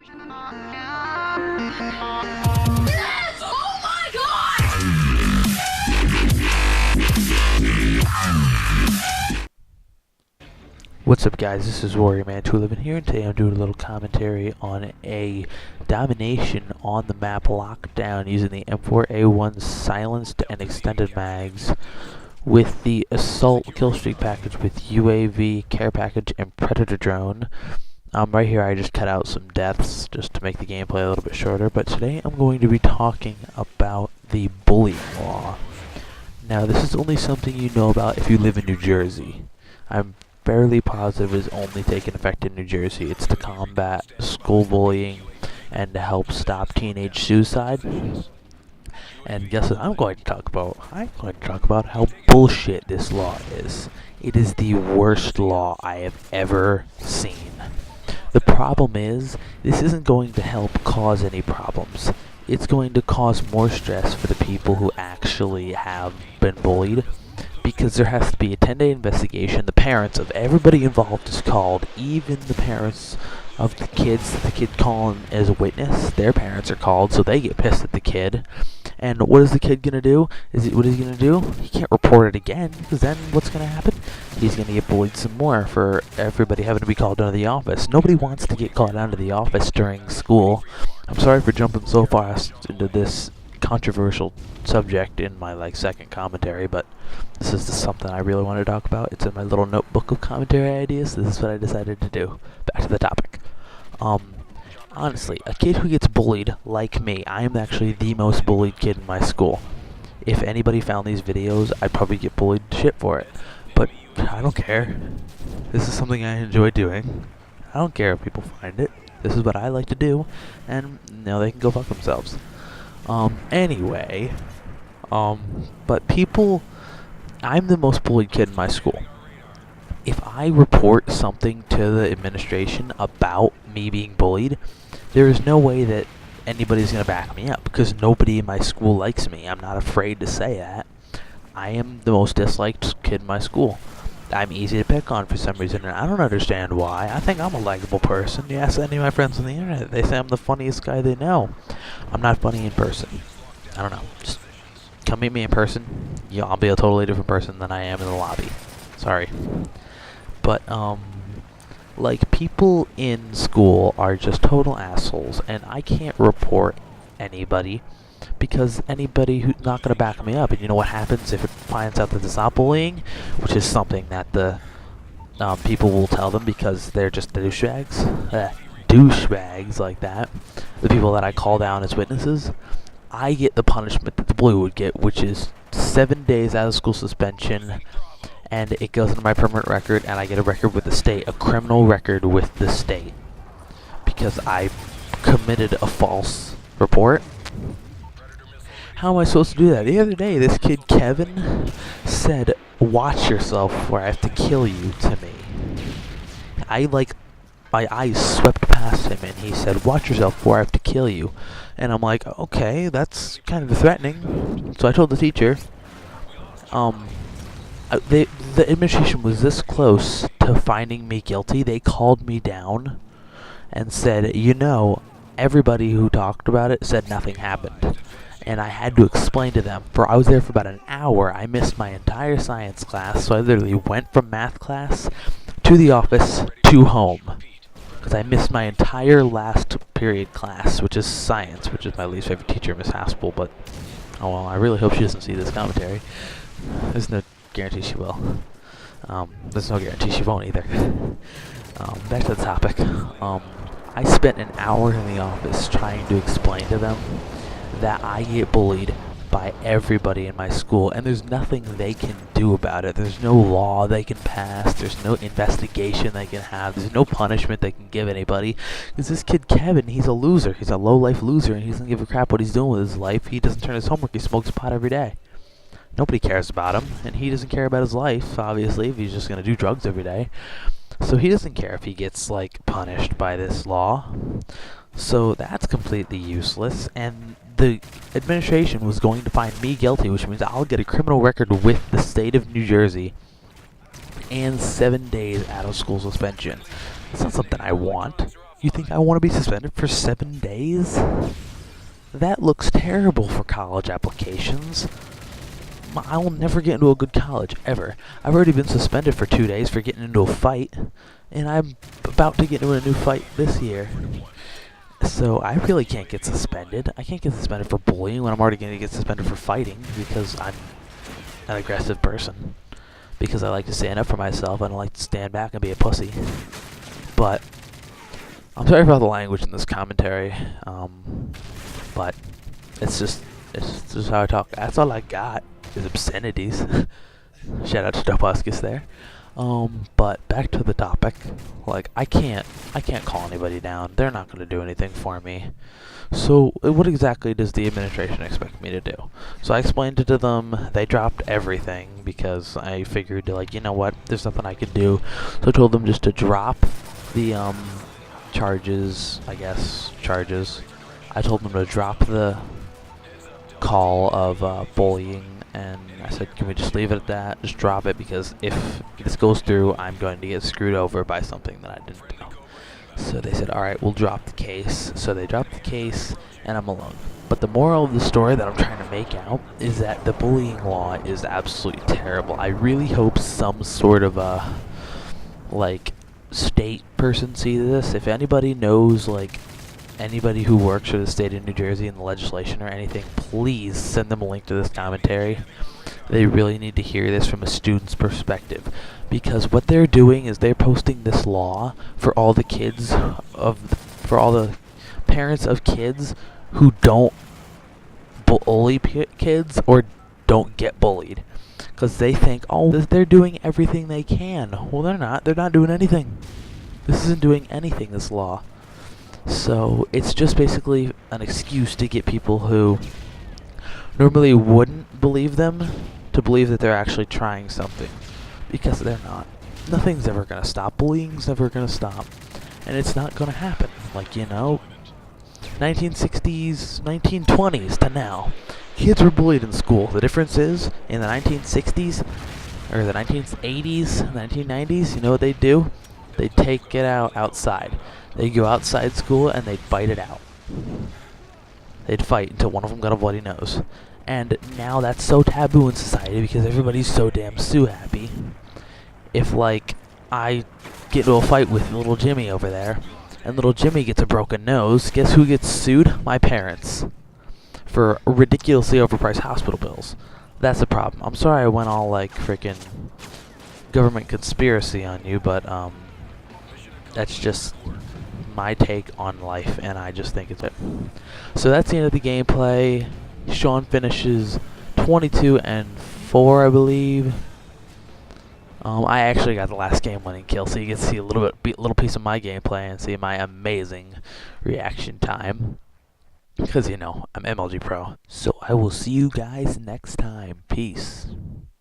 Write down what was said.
Yes! Oh my god! What's up, guys? This is WarriorMAN211 here, and today I'm doing a little commentary on a domination on the map Lockdown using the M4A1 silenced and extended mags with the Assault Killstreak package with UAV, care package, and Predator drone. Right here I just cut out some deaths just to make the gameplay a little bit shorter, but today I'm going to be talking about the bullying law. Now, this is only something you know about if you live in New Jersey. I'm fairly positive is only taking effect in New Jersey. It's to combat school bullying and to help stop teenage suicide. And guess what I'm going to talk about? I'm going to talk about how bullshit this law is. It is the worst law I have ever seen. The problem is, this isn't going to help cause any problems. It's going to cause more stress for the people who actually have been bullied, because there has to be a 10-day investigation. The parents of everybody involved is called, even the parents of the kids that the kid calling as a witness. Their parents are called, so they get pissed at the kid. And what is the kid gonna do? What is he gonna do? He can't report it again, because then what's gonna happen? He's gonna get bullied some more for everybody having to be called down to the office. Nobody wants to get called down to the office during school. I'm sorry for jumping so fast into this controversial subject in my second commentary, but this is just something I really want to talk about. It's in my little notebook of commentary ideas. This is what I decided to do. Back to the topic. Honestly, a kid who gets bullied like me, I am actually the most bullied kid in my school. If anybody found these videos, I'd probably get bullied to shit for it. But I don't care. This is something I enjoy doing. I don't care if people find it. This is what I like to do, and now they can go fuck themselves. Anyway, but people, I'm the most bullied kid in my school. If I report something to the administration about me being bullied, there is no way that anybody's going to back me up, because nobody in my school likes me. I'm not afraid to say that. I am the most disliked kid in my school. I'm easy to pick on for some reason, and I don't understand why. I think I'm a likable person. You ask any of my friends on the internet, they say I'm the funniest guy they know. I'm not funny in person. I don't know. Just come meet me in person. Yeah, I'll be a totally different person than I am in the lobby. Sorry. But, people in school are just total assholes, and I can't report anybody, because anybody who's not going to back me up. And you know what happens if it finds out that it's not bullying? Which is something that the people will tell them, because they're just douchebags. Douchebags like that. The people that I call down as witnesses. I get the punishment that the bully would get, which is 7 days out of school suspension. And it goes into my permanent record, and I get a record with the state. A criminal record with the state. Because I committed a false report. How am I supposed to do that? The other day, this kid, Kevin, said, "Watch yourself or I have to kill you," to me. My eyes swept past him, and he said, "Watch yourself or I have to kill you." And I'm like, okay, that's kind of threatening. So I told the teacher, the administration was this close to finding me guilty. They called me down and said, everybody who talked about it said nothing happened. And I had to explain to them, I was there for about an hour. I missed my entire science class, so I literally went from math class to the office to home, because I missed my entire last period class, which is science, which is my least favorite teacher, Miss Haspel. But oh well, I really hope she doesn't see this commentary. There's no guarantee she will. There's no guarantee she won't either. Back to the topic. I spent an hour in the office trying to explain to them that I get bullied by everybody in my school, and there's nothing they can do about it. There's no law they can pass. There's no investigation they can have. There's no punishment they can give anybody, because this kid Kevin, he's a loser. He's a low-life loser, and he doesn't give a crap what he's doing with his life. He doesn't turn his homework. He smokes pot every day. Nobody cares about him, and he doesn't care about his life, obviously, if he's just going to do drugs every day. So he doesn't care if he gets, punished by this law. So that's completely useless, and the administration was going to find me guilty, which means I'll get a criminal record with the state of New Jersey and 7 days out of school suspension. It's not something I want. You think I want to be suspended for 7 days? That looks terrible for college applications. I will never get into a good college, ever. I've already been suspended for 2 days for getting into a fight, and I'm about to get into a new fight this year. So I really can't get suspended. I can't get suspended for bullying when I'm already going to get suspended for fighting because I'm an aggressive person. Because I like to stand up for myself. I don't like to stand back and be a pussy. But I'm sorry about the language in this commentary. But it's just how I talk. That's all I got is obscenities. Shout out to Dopuskis there. But back to the topic. Like, I can't call anybody down. They're not going to do anything for me. So what exactly does the administration expect me to do? So I explained it to them. They dropped everything because I figured, like, you know what? There's nothing I could do. So I told them just to drop the charges. I told them to drop the call of bullying. And I said, can we just leave it at that? Just drop it, because if this goes through, I'm going to get screwed over by something that I didn't know. So they said, alright, we'll drop the case. So they dropped the case, and I'm alone. But the moral of the story that I'm trying to make out is that the bullying law is absolutely terrible. I really hope some sort of like, state person sees this. If anybody knows, like, anybody who works for the state of New Jersey in the legislation or anything, please send them a link to this commentary. They really need to hear this from a student's perspective, because what they're doing is they're posting this law for all the parents of kids who don't bully kids or don't get bullied, because they think, oh, they're doing everything they can. Well, they're not. They're not doing anything. This isn't doing anything, this law. So it's just basically an excuse to get people who normally wouldn't believe them to believe that they're actually trying something, because they're not. Nothing's ever going to stop. Bullying's never going to stop. And it's not going to happen. Like, you know, 1960s, 1920s to now, kids were bullied in school. The difference is, in the 1960s, or the 1980s, 1990s, you know what they'd do? They'd take it out outside. They'd go outside school and they'd fight it out. They'd fight until one of them got a bloody nose. And now that's so taboo in society because everybody's so damn sue happy. If, like, I get into a fight with little Jimmy over there, and little Jimmy gets a broken nose, guess who gets sued? My parents. For ridiculously overpriced hospital bills. That's the problem. I'm sorry I went all, like, freaking government conspiracy on you, but, that's just my take on life, and I just think it's it. So that's the end of the gameplay. Sean finishes 22-4, I believe. I actually got the last game-winning kill, so you can see a little piece of my gameplay and see my amazing reaction time. Because, you know, I'm MLG Pro. So I will see you guys next time. Peace.